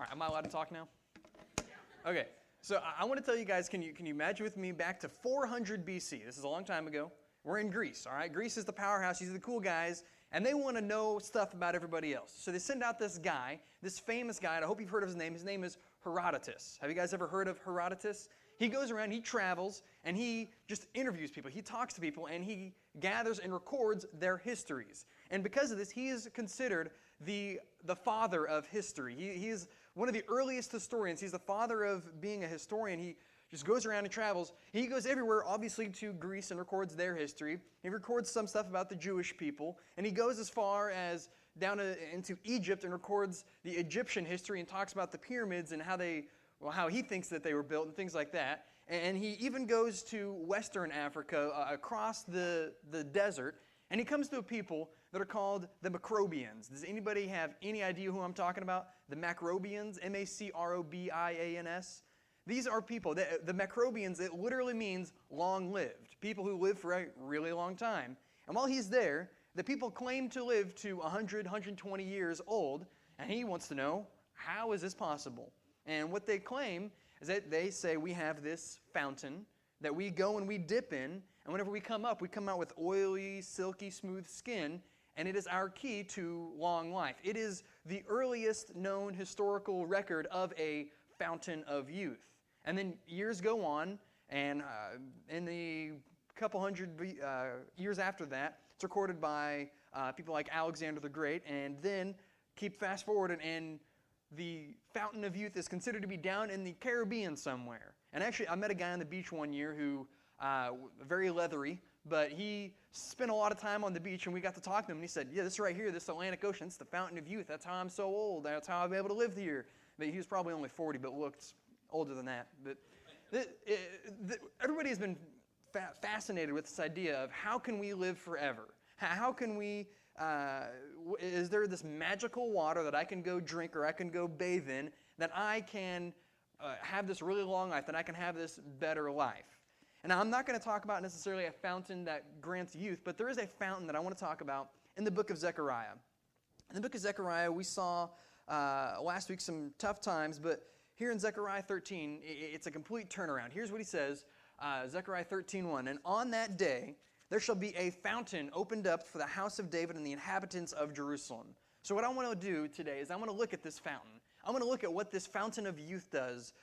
All right, am I allowed to talk now? Okay, so I want to tell you guys, can you imagine with me back to 400 BC? This is a long time ago. We're in Greece, all right? Greece is the powerhouse. These are the cool guys, and they want to know stuff about everybody else. So they send out this guy, this famous guy, and I hope you've heard of his name. His name is Herodotus. Have you guys ever heard of Herodotus? He goes around, he travels, and he just interviews people. He talks to people, and he gathers and records their histories. And because of this, he is considered the father of history. He is one of the earliest historians. He's the father of being a historian. He just goes around and travels. He goes everywhere, obviously, to Greece and records their history. He records some stuff about the Jewish people, and he goes as far as down into Egypt and records the Egyptian history and talks about the pyramids and how he thinks that they were built and things like that. And he even goes to Western Africa, across the desert, and he comes to a people that are called the Macrobians. Does anybody have any idea who I'm talking about? The Macrobians, Macrobians. These are people, the Macrobians, it literally means long-lived, people who live for a really long time. And while he's there, the people claim to live to 100, 120 years old, and he wants to know, how is this possible? And what they claim is that they say we have this fountain that we go and we dip in, and whenever we come out with oily, silky, smooth skin, and it is our key to long life. It is the earliest known historical record of a fountain of youth. And then years go on, and in the couple hundred years after that, it's recorded by people like Alexander the Great, and then keep fast forward, and the fountain of youth is considered to be down in the Caribbean somewhere. And actually, I met a guy on the beach one year who, very leathery, but he spent a lot of time on the beach, and we got to talk to him, and he said, yeah, this right here, this Atlantic Ocean, it's the fountain of youth. That's how I'm so old. That's how I've been able to live here. But he was probably only 40, but looked older than that. But everybody has been fascinated with this idea of how can we live forever? How can we, is there this magical water that I can go drink or I can go bathe in that I can have this really long life, that I can have this better life? And now, I'm not going to talk about necessarily a fountain that grants youth, but there is a fountain that I want to talk about in the book of Zechariah. In the book of Zechariah, we saw last week some tough times, but here in Zechariah 13, it's a complete turnaround. Here's what he says, Zechariah 13:1, and on that day there shall be a fountain opened up for the house of David and the inhabitants of Jerusalem. So what I want to do today is I want to look at this fountain. I want to look at what this fountain of youth does,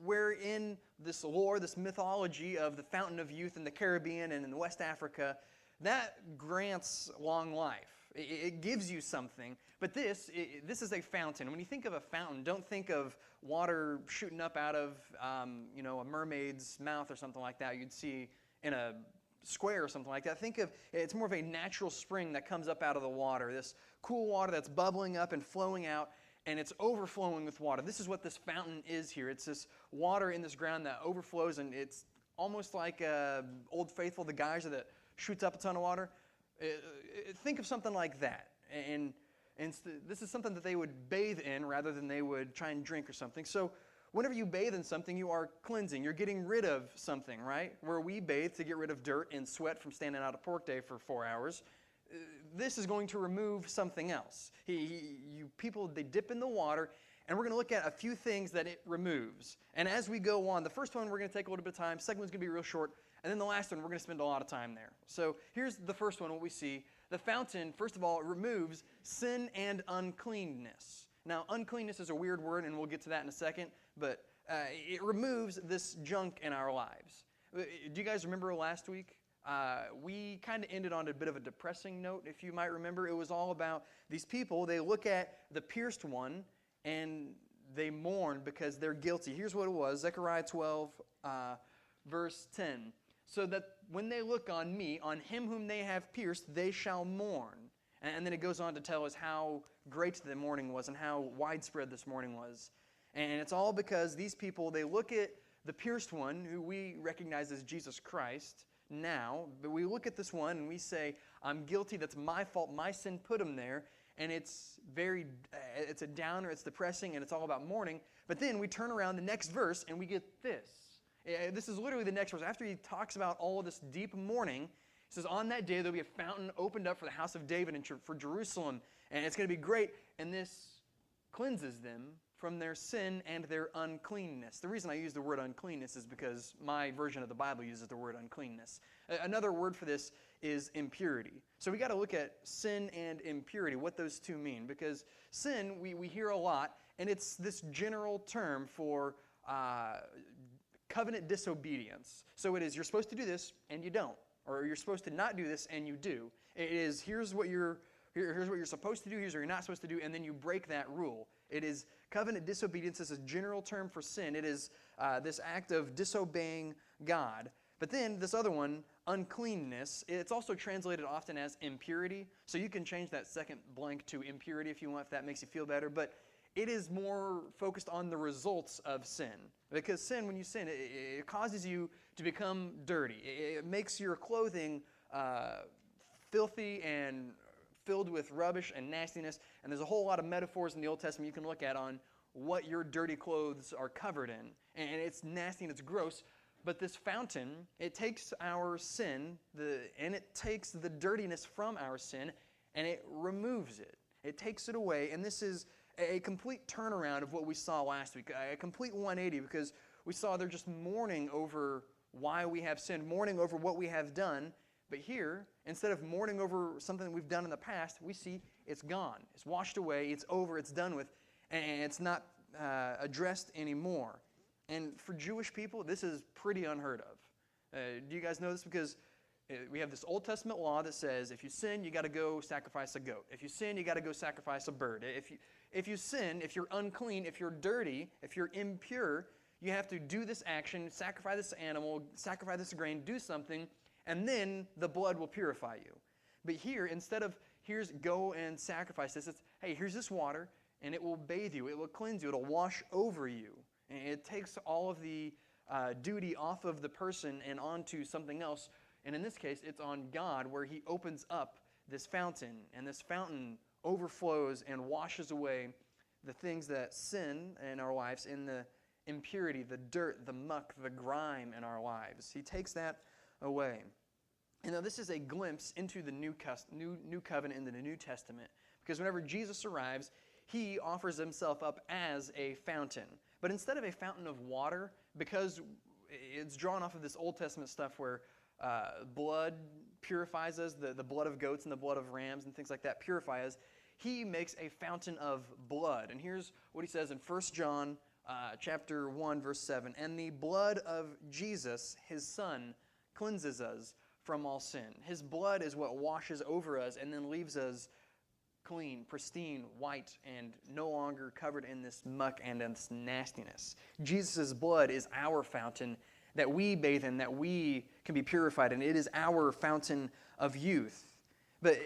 where in this lore, this mythology of the fountain of youth in the Caribbean and in West Africa, that grants long life. It gives you something. But this is a fountain. When you think of a fountain, don't think of water shooting up out of a mermaid's mouth or something like that you'd see in a square or something like that. Think of it's more of a natural spring that comes up out of the water, this cool water that's bubbling up and flowing out, and it's overflowing with water. This is what this fountain is here. It's this water in this ground that overflows, and it's almost like Old Faithful, the geyser that shoots up a ton of water. Think of something like that. And this is something that they would bathe in rather than they would try and drink or something. So whenever you bathe in something, you are cleansing. You're getting rid of something, right? Where we bathe to get rid of dirt and sweat from standing out a pork day for 4 hours, this is going to remove something else. People, they dip in the water, and we're going to look at a few things that it removes. And as we go on, the first one we're going to take a little bit of time, second one's going to be real short, and then the last one we're going to spend a lot of time there. So here's the first one, what we see. The fountain, first of all, it removes sin and uncleanness. Now, uncleanness is a weird word, and we'll get to that in a second, but it removes this junk in our lives. Do you guys remember last week? We kind of ended on a bit of a depressing note, if you might remember. It was all about these people. They look at the pierced one, and they mourn because they're guilty. Here's what it was, Zechariah 12, verse 10. So that when they look on me, on him whom they have pierced, they shall mourn. And then it goes on to tell us how great the mourning was and how widespread this mourning was. And it's all because these people, they look at the pierced one, who we recognize as Jesus Christ now, but we look at this one and we say, I'm guilty, that's my fault, my sin put him there, and it's a downer, it's depressing, and it's all about mourning. But then we turn around the next verse and we get this. This is literally the next verse. After he talks about all this deep mourning, he says, on that day there will be a fountain opened up for the house of David and for Jerusalem, and it's going to be great. And this cleanses them from their sin and their uncleanness. The reason I use the word uncleanness is because my version of the Bible uses the word uncleanness. Another word for this is impurity. So we got to look at sin and impurity, what those two mean, because sin, we hear a lot, and it's this general term for covenant disobedience. So it is, you're supposed to do this and you don't, or you're supposed to not do this and you do. It is, here's what you're supposed to do, here's what you're not supposed to do, and then you break that rule. It is covenant disobedience is a general term for sin. It is this act of disobeying God. But then this other one, uncleanness, it's also translated often as impurity. So you can change that second blank to impurity if you want, if that makes you feel better. But it is more focused on the results of sin. Because sin, when you sin, it causes you to become dirty. It makes your clothing filthy and filled with rubbish and nastiness. And there's a whole lot of metaphors in the Old Testament you can look at on what your dirty clothes are covered in. And it's nasty and it's gross. But this fountain, it takes our sin, and it takes the dirtiness from our sin, and it removes it. It takes it away, and this is a complete turnaround of what we saw last week, a complete 180, because we saw they're just mourning over why we have sinned, mourning over what we have done. But here, instead of mourning over something that we've done in the past, we see it's gone. It's washed away, it's over, it's done with, and it's not addressed anymore. And for Jewish people, this is pretty unheard of. Do you guys know this? Because we have this Old Testament law that says if you sin, you got to go sacrifice a goat. If you sin, you got to go sacrifice a bird. If you sin, if you're unclean, if you're dirty, if you're impure, you have to do this action, sacrifice this animal, sacrifice this grain, do something, and then the blood will purify you. But here, instead of here's go and sacrifice this, it's hey, here's this water, and it will bathe you, it will cleanse you, it'll wash over you. And it takes all of the duty off of the person and onto something else. And in this case, it's on God, where He opens up this fountain. And this fountain overflows and washes away the things that sin in our lives, in the impurity, the dirt, the muck, the grime in our lives. He takes that away. And now this is a glimpse into the new covenant in the New Testament. Because whenever Jesus arrives, He offers Himself up as a fountain. But instead of a fountain of water, because it's drawn off of this Old Testament stuff where blood purifies us, the blood of goats and the blood of rams and things like that purify us, He makes a fountain of blood. And here's what He says in 1 John chapter 1, verse 7. And the blood of Jesus, His Son, cleanses us from all sin. His blood is what washes over us and then leaves us clean, pristine, white, and no longer covered in this muck and in this nastiness. Jesus' blood is our fountain that we bathe in, that we can be purified in. It is our fountain of youth. But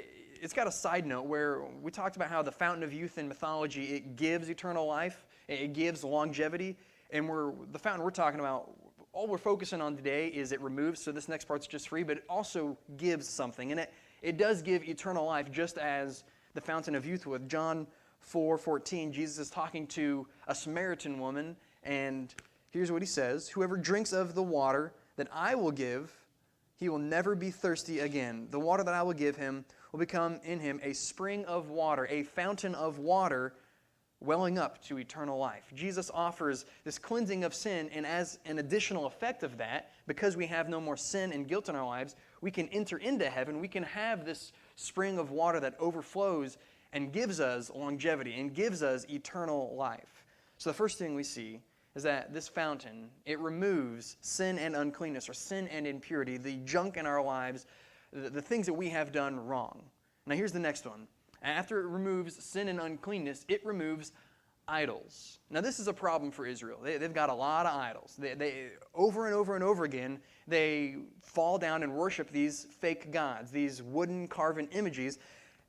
it's got a side note where we talked about how the fountain of youth in mythology, it gives eternal life, it gives longevity, and the fountain we're talking about, all we're focusing on today is it removes, so this next part's just free, but it also gives something, and it does give eternal life just as the fountain of youth would. John 4:14, Jesus is talking to a Samaritan woman, and here's what He says, "Whoever drinks of the water that I will give, he will never be thirsty again. The water that I will give him will become in him a spring of water, a fountain of water welling up to eternal life." Jesus offers this cleansing of sin, and as an additional effect of that, because we have no more sin and guilt in our lives, we can enter into heaven. We can have this spring of water that overflows and gives us longevity and gives us eternal life. So the first thing we see is that this fountain, it removes sin and uncleanness, or sin and impurity, the junk in our lives, the things that we have done wrong. Now here's the next one. After it removes sin and uncleanness, it removes idols. Now this is a problem for Israel. They've got a lot of idols. They over and over and over again, they fall down and worship these fake gods, these wooden carven images,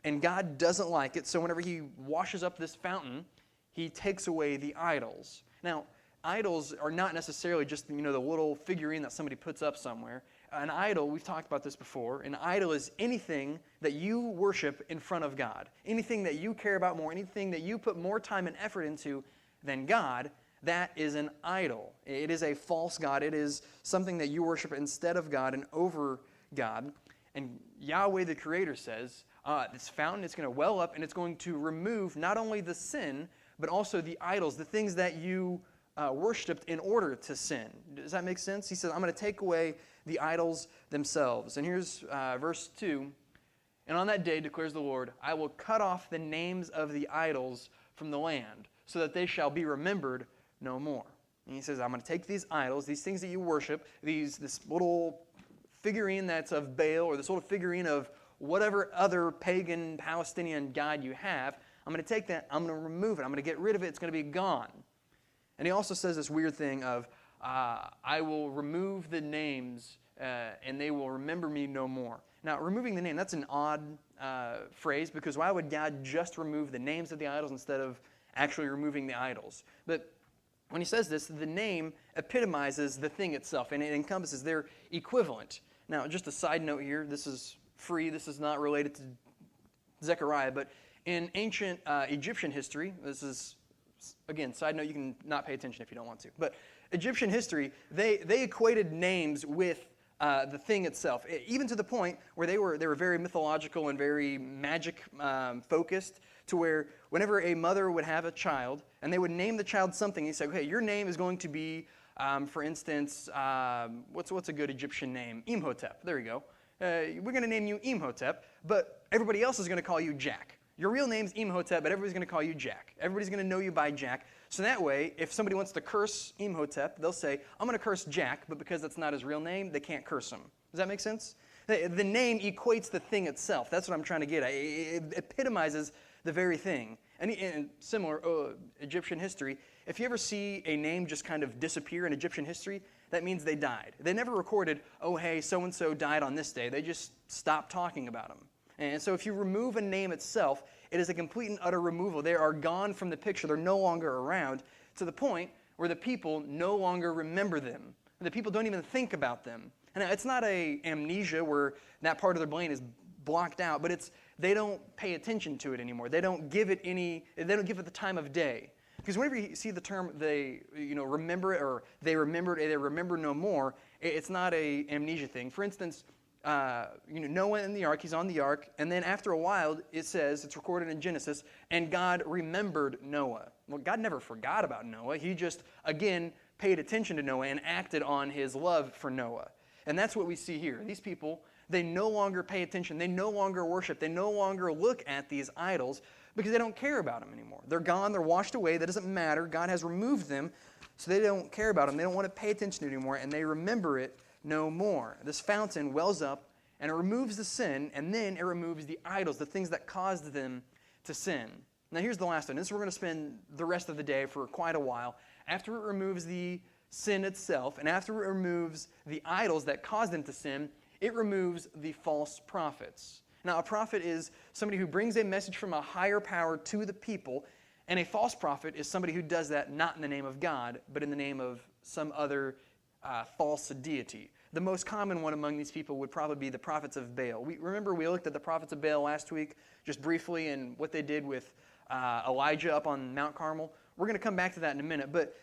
and God doesn't like it. So whenever He washes up this fountain, He takes away the idols. Now, idols are not necessarily just, the little figurine that somebody puts up somewhere. An idol, we've talked about this before, an idol is anything that you worship in front of God. Anything that you care about more, anything that you put more time and effort into than God, that is an idol. It is a false god. It is something that you worship instead of God and over God. And Yahweh the Creator says, this fountain is going to well up and it's going to remove not only the sin, but also the idols, the things that you worshipped in order to sin. Does that make sense? He says, I'm going to take away the idols themselves. And here's verse 2. And on that day, declares the Lord, I will cut off the names of the idols from the land, so that they shall be remembered no more. And he says, I'm going to take these idols, these things that you worship, this little figurine that's of Baal, or this little figurine of whatever other pagan Palestinian god you have, I'm going to take that, I'm going to remove it, I'm going to get rid of it, it's going to be gone. And he also says this weird thing of, I will remove the names, and they will remember me no more. Now, removing the name, that's an odd phrase, because why would God just remove the names of the idols instead of actually removing the idols? But when he says this, the name epitomizes the thing itself, and it encompasses their equivalent. Now, just a side note here, this is free, this is not related to Zechariah, but in ancient Egyptian history, this is, again, side note, you can not pay attention if you don't want to, but Egyptian history, they equated names with the thing itself, even to the point where they were very mythological and very magic focused, to where whenever a mother would have a child and they would name the child something, he said, okay, your name is going to be, for instance, what's a good Egyptian name? Imhotep. There you go. We're going to name you Imhotep, but everybody else is going to call you Jack. Your real name's Imhotep, but everybody's going to call you Jack. Everybody's going to know you by Jack. So that way, if somebody wants to curse Imhotep, they'll say, I'm going to curse Jack, but because that's not his real name, they can't curse him. Does that make sense? The name equates the thing itself. That's what I'm trying to get at. It epitomizes the very thing. And in similar Egyptian history, if you ever see a name just kind of disappear in Egyptian history, that means they died. They never recorded, oh, hey, so-and-so died on this day. They just stopped talking about him. And so if you remove a name itself, it is a complete and utter removal. They are gone from the picture. They're no longer around, to the point where the people no longer remember them. The people don't even think about them. And it's not a amnesia where that part of their brain is blocked out, but they don't pay attention to it anymore. They don't give it the time of day. Because whenever you see the term they remember it, or they remember it, they remember no more, it's not a amnesia thing. For instance, Noah in the ark, he's on the ark, and then after a while, it says, it's recorded in Genesis, and God remembered Noah. Well, God never forgot about Noah. He just, again, paid attention to Noah and acted on his love for Noah. And that's what we see here. These people, they no longer pay attention. They no longer worship. They no longer look at these idols because they don't care about them anymore. They're gone. They're washed away. That doesn't matter. God has removed them, so they don't care about them. They don't want to pay attention anymore, and they remember it no more. This fountain wells up, and it removes the sin, and then it removes the idols, the things that caused them to sin. Now here's the last one. This is where we're going to spend the rest of the day for quite a while. After it removes the sin itself, and after it removes the idols that caused them to sin, it removes the false prophets. Now, a prophet is somebody who brings a message from a higher power to the people, and a false prophet is somebody who does that not in the name of God, but in the name of some other false deity. The most common one among these people would probably be the prophets of Baal. We looked at the prophets of Baal last week, just briefly, and what they did with Elijah up on Mount Carmel. We're going to come back to that in a minute, but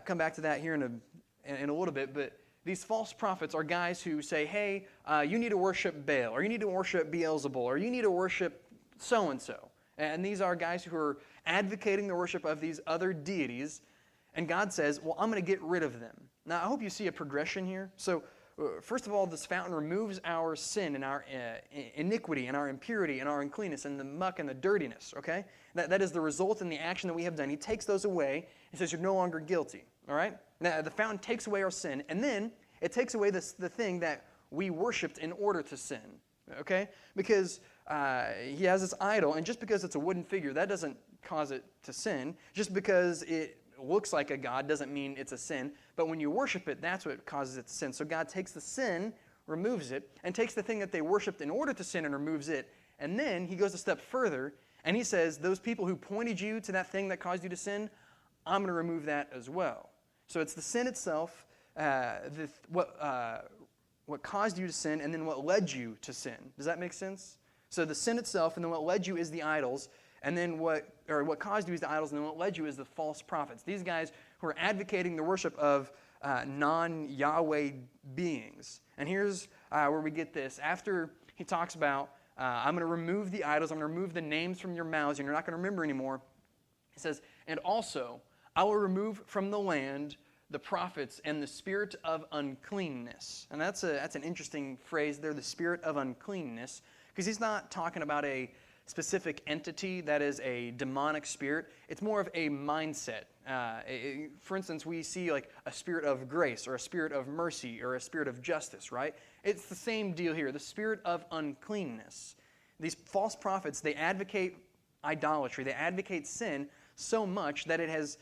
come back to that here in a little bit. But these false prophets are guys who say, hey, you need to worship Baal, or you need to worship Beelzebul, or you need to worship so-and-so. And these are guys who are advocating the worship of these other deities, and God says, well, I'm going to get rid of them. Now, I hope you see a progression here. So, first of all, this fountain removes our sin and our iniquity and our impurity and our uncleanness and the muck and the dirtiness, okay? That is the result in the action that we have done. He takes those away and says you're no longer guilty, all right? Now, the fountain takes away our sin, and then it takes away the thing that we worshipped in order to sin, okay? Because he has this idol, and just because it's a wooden figure, that doesn't cause it to sin. Just because it looks like a god doesn't mean it's a sin, but when you worship it, that's what causes it to sin. So God takes the sin, removes it, and takes the thing that they worshipped in order to sin and removes it, and then he goes a step further, and he says, those people who pointed you to that thing that caused you to sin, I'm going to remove that as well. So it's the sin itself, what caused you to sin, and then what led you to sin. Does that make sense? So the sin itself, and then what led you is the idols, and then what caused you is the idols, and then what led you is the false prophets. These guys who are advocating the worship of non-Yahweh beings. And here's where we get this. After he talks about, I'm going to remove the idols, I'm going to remove the names from your mouths, and you're not going to remember anymore. He says, And also, I will remove from the land the prophets and the spirit of uncleanness. And that's an interesting phrase there, the spirit of uncleanness, because he's not talking about a specific entity that is a demonic spirit. It's more of a mindset. For instance, we see like a spirit of grace or a spirit of mercy or a spirit of justice, right? It's the same deal here, the spirit of uncleanness. These false prophets, they advocate idolatry, they advocate sin so much that it has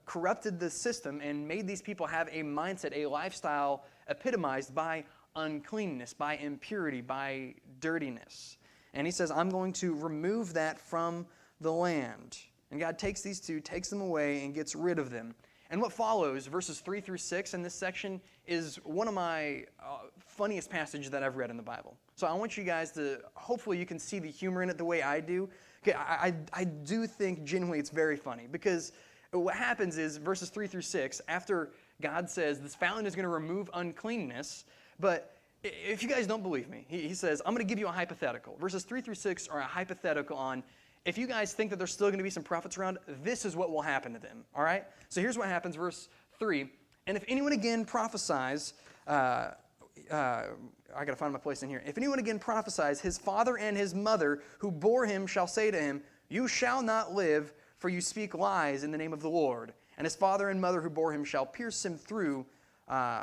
corrupted the system and made these people have a mindset, a lifestyle epitomized by uncleanness, by impurity, by dirtiness. And he says, I'm going to remove that from the land. And God takes these two, takes them away, and gets rid of them. And what follows, verses 3 through 6 in this section, is one of my funniest passages that I've read in the Bible. So I want you guys to, hopefully you can see the humor in it the way I do. Okay, I do think genuinely it's very funny, because what happens is, verses 3 through 6, after God says this fountain is going to remove uncleanness, but if you guys don't believe me, he says, I'm going to give you a hypothetical. Verses 3 through 6 are a hypothetical on, if you guys think that there's still going to be some prophets around, this is what will happen to them, all right? So here's what happens, verse 3. And if anyone again prophesies, I got to find my place in here. If anyone again prophesies, his father and his mother who bore him shall say to him, you shall not live, for you speak lies in the name of the Lord. And his father and mother who bore him shall pierce him through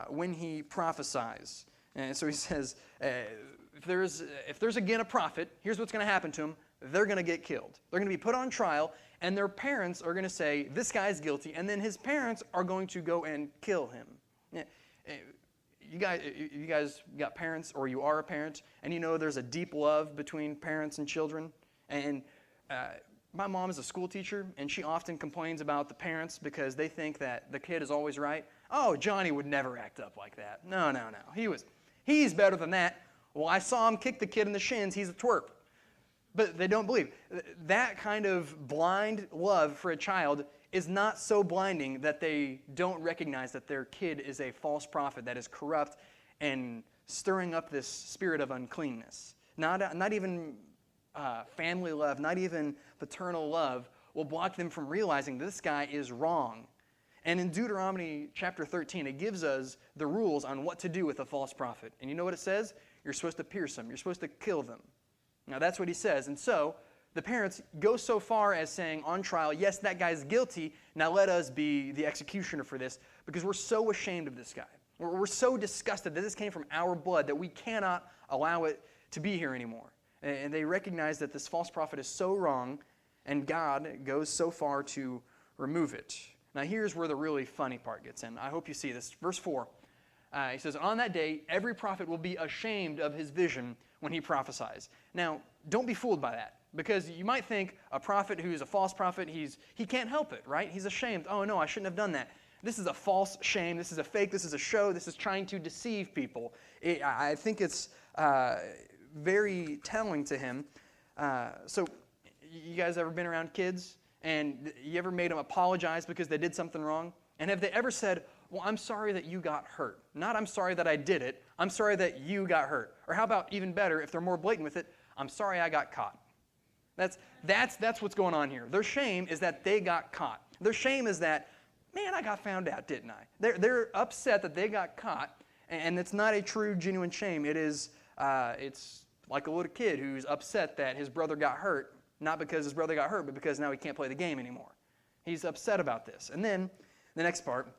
when he prophesies. And so he says, if there's again a prophet, here's what's going to happen to them. They're going to get killed. They're going to be put on trial, and their parents are going to say, this guy's guilty, and then his parents are going to go and kill him. You guys got parents, or you are a parent, and you know there's a deep love between parents and children. And my mom is a school teacher, and she often complains about the parents because they think that the kid is always right. Oh, Johnny would never act up like that. No. He's better than that. Well, I saw him kick the kid in the shins. He's a twerp. But they don't believe. That kind of blind love for a child is not so blinding that they don't recognize that their kid is a false prophet that is corrupt and stirring up this spirit of uncleanness. Not even family love, not even paternal love will block them from realizing this guy is wrong. And in Deuteronomy chapter 13, it gives us the rules on what to do with a false prophet. And you know what it says? You're supposed to pierce them. You're supposed to kill them. Now that's what he says. And so the parents go so far as saying on trial, yes, that guy's guilty. Now let us be the executioner for this, because we're so ashamed of this guy. We're so disgusted that this came from our blood that we cannot allow it to be here anymore. And they recognize that this false prophet is so wrong, and God goes so far to remove it. Now here's where the really funny part gets in. I hope you see this. Verse 4, he says, on that day, every prophet will be ashamed of his vision when he prophesies. Now, don't be fooled by that, because you might think a prophet who's a false prophet, he can't help it, right? He's ashamed. Oh, no, I shouldn't have done that. This is a false shame. This is a fake. This is a show. This is trying to deceive people. I think it's very telling to him. So you guys ever been around kids? And you ever made them apologize because they did something wrong? And have they ever said, well, I'm sorry that you got hurt. Not I'm sorry that I did it. I'm sorry that you got hurt. Or how about even better, if they're more blatant with it, I'm sorry I got caught. That's what's going on here. Their shame is that they got caught. Their shame is that, man, I got found out, didn't I? They're upset that they got caught, and it's not a true, genuine shame. It's like a little kid who's upset that his brother got hurt, not because his brother got hurt, but because now he can't play the game anymore. He's upset about this. And then the next part,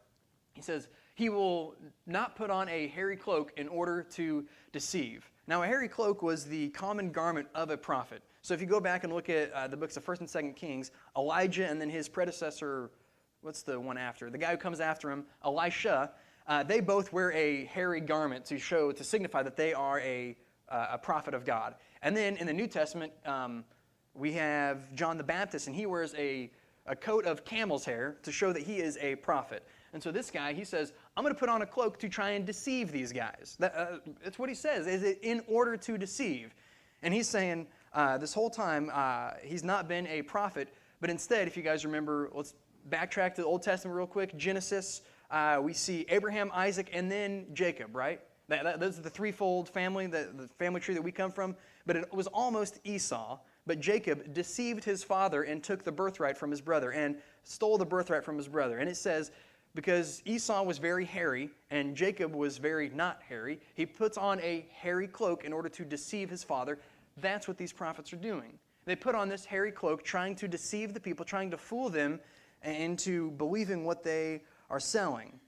he says, he will not put on a hairy cloak in order to deceive. Now, a hairy cloak was the common garment of a prophet. So if you go back and look at the books of 1st and 2nd Kings, Elijah and then his predecessor, what's the one after? The guy who comes after him, Elisha, they both wear a hairy garment to signify that they are a prophet of God. And then in the New Testament, we have John the Baptist, and he wears a coat of camel's hair to show that he is a prophet. And so this guy, he says, I'm going to put on a cloak to try and deceive these guys. That's what he says, is it in order to deceive. And he's saying this whole time he's not been a prophet, but instead, if you guys remember, let's backtrack to the Old Testament real quick. Genesis, we see Abraham, Isaac, and then Jacob, right? Those are the threefold family, the family tree that we come from. But it was almost Esau But Jacob deceived his father and took the birthright from his brother and stole the birthright from his brother. And it says, because Esau was very hairy and Jacob was very not hairy, he puts on a hairy cloak in order to deceive his father. That's what these prophets are doing. They put on this hairy cloak, trying to deceive the people, trying to fool them into believing what they are selling.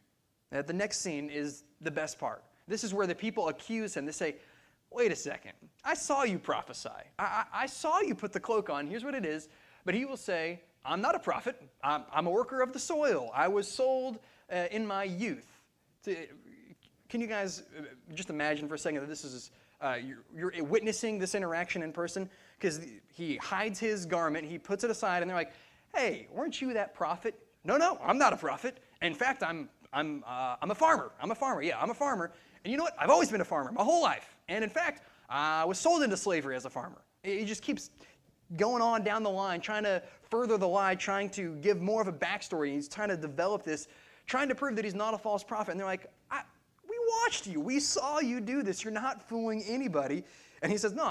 The next scene is the best part. This is where the people accuse him. They say, wait a second, I saw you prophesy. I saw you put the cloak on. Here's what it is. But he will say, I'm not a prophet. I'm a worker of the soil. I was sold in my youth. Can you guys just imagine for a second that this is you're witnessing this interaction in person? Because he hides his garment, he puts it aside, and they're like, hey, weren't you that prophet? No, I'm not a prophet. In fact, I'm a farmer. I'm a farmer. And you know what? I've always been a farmer my whole life. And in fact, I was sold into slavery as a farmer. He just keeps going on down the line, trying to further the lie, trying to give more of a backstory. He's trying to develop this, trying to prove that he's not a false prophet. And they're like, we watched you. We saw you do this. You're not fooling anybody. And he says, no,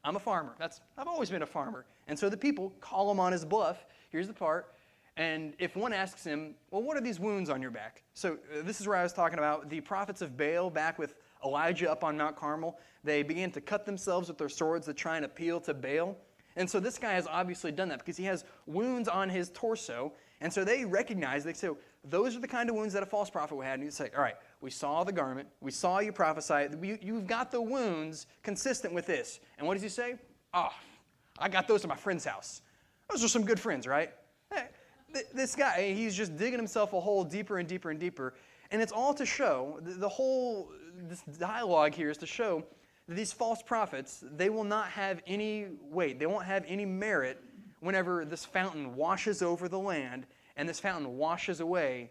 I'm a farmer. I've always been a farmer. And so the people call him on his bluff. Here's the part. And if one asks him, well, what are these wounds on your back? So this is where I was talking about the prophets of Baal back with Elijah up on Mount Carmel. They began to cut themselves with their swords to try and appeal to Baal. And so this guy has obviously done that because he has wounds on his torso. And so they recognize, they say, those are the kind of wounds that a false prophet would have. And you say, all right, we saw the garment. We saw you prophesy. You've got the wounds consistent with this. And what does he say? Oh, I got those at my friend's house. Those are some good friends, right? Hey, this guy, he's just digging himself a hole deeper and deeper and deeper. And it's all to show, this dialogue here is to show that these false prophets, they will not have any weight. They won't have any merit whenever this fountain washes over the land and this fountain washes away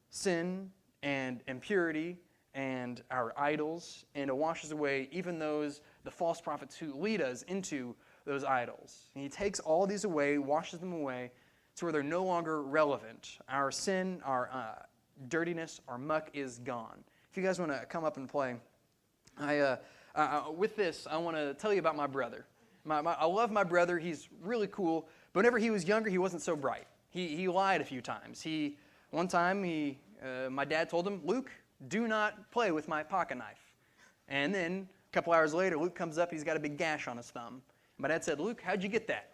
sin and impurity and our idols, and it washes away even the false prophets who lead us into those idols. And he takes all these away, washes them away, to where they're no longer relevant. Our sin, our dirtiness, our muck is gone. If you guys want to come up and play, with this, I want to tell you about my brother. I love my brother. He's really cool. But whenever he was younger, he wasn't so bright. He lied a few times. One time, my dad told him, Luke, do not play with my pocket knife. And then a couple hours later, Luke comes up. He's got a big gash on his thumb. My dad said, Luke, how'd you get that?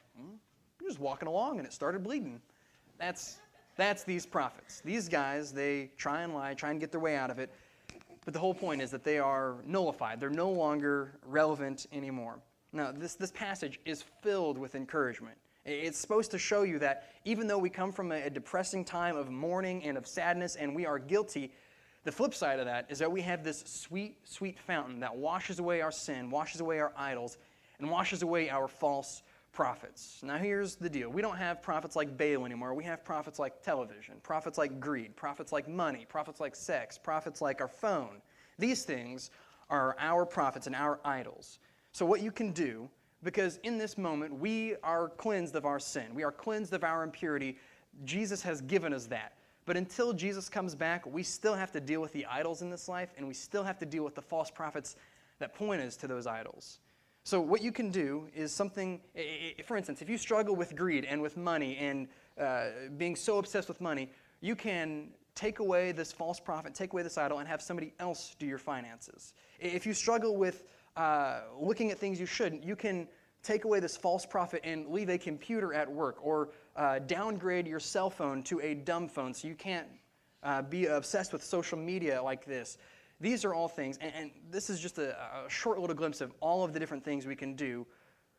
He was walking along and it started bleeding. That's these prophets. These guys, they try and lie, try and get their way out of it. But the whole point is that they are nullified. They're no longer relevant anymore. Now, this passage is filled with encouragement. It's supposed to show you that even though we come from a depressing time of mourning and of sadness and we are guilty, the flip side of that is that we have this sweet, sweet fountain that washes away our sin, washes away our idols, and washes away our false prophets. Now here's the deal. We don't have prophets like Baal anymore. We have prophets like television, prophets like greed, prophets like money, prophets like sex, prophets like our phone. These things are our prophets and our idols. So what you can do, because in this moment we are cleansed of our sin, we are cleansed of our impurity, Jesus has given us that. But until Jesus comes back, we still have to deal with the idols in this life, and we still have to deal with the false prophets that point us to those idols. So what you can do is something, for instance, if you struggle with greed and with money and being so obsessed with money, you can take away this false prophet, take away this idol, and have somebody else do your finances. If you struggle with looking at things you shouldn't, you can take away this false prophet and leave a computer at work, or downgrade your cell phone to a dumb phone so you can't be obsessed with social media like this. These are all things, and this is just a short little glimpse of all of the different things we can do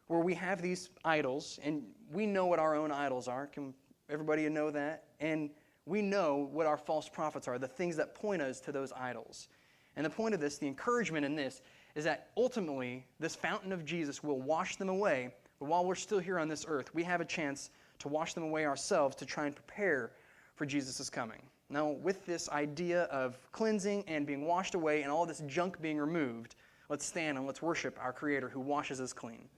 where we have these idols, and we know what our own idols are. Can everybody know that? And we know what our false prophets are, the things that point us to those idols. And the point of this, the encouragement in this, is that ultimately this fountain of Jesus will wash them away, but while we're still here on this earth, we have a chance to wash them away ourselves to try and prepare for Jesus' coming. Now, with this idea of cleansing and being washed away and all this junk being removed, let's stand and let's worship our Creator who washes us clean.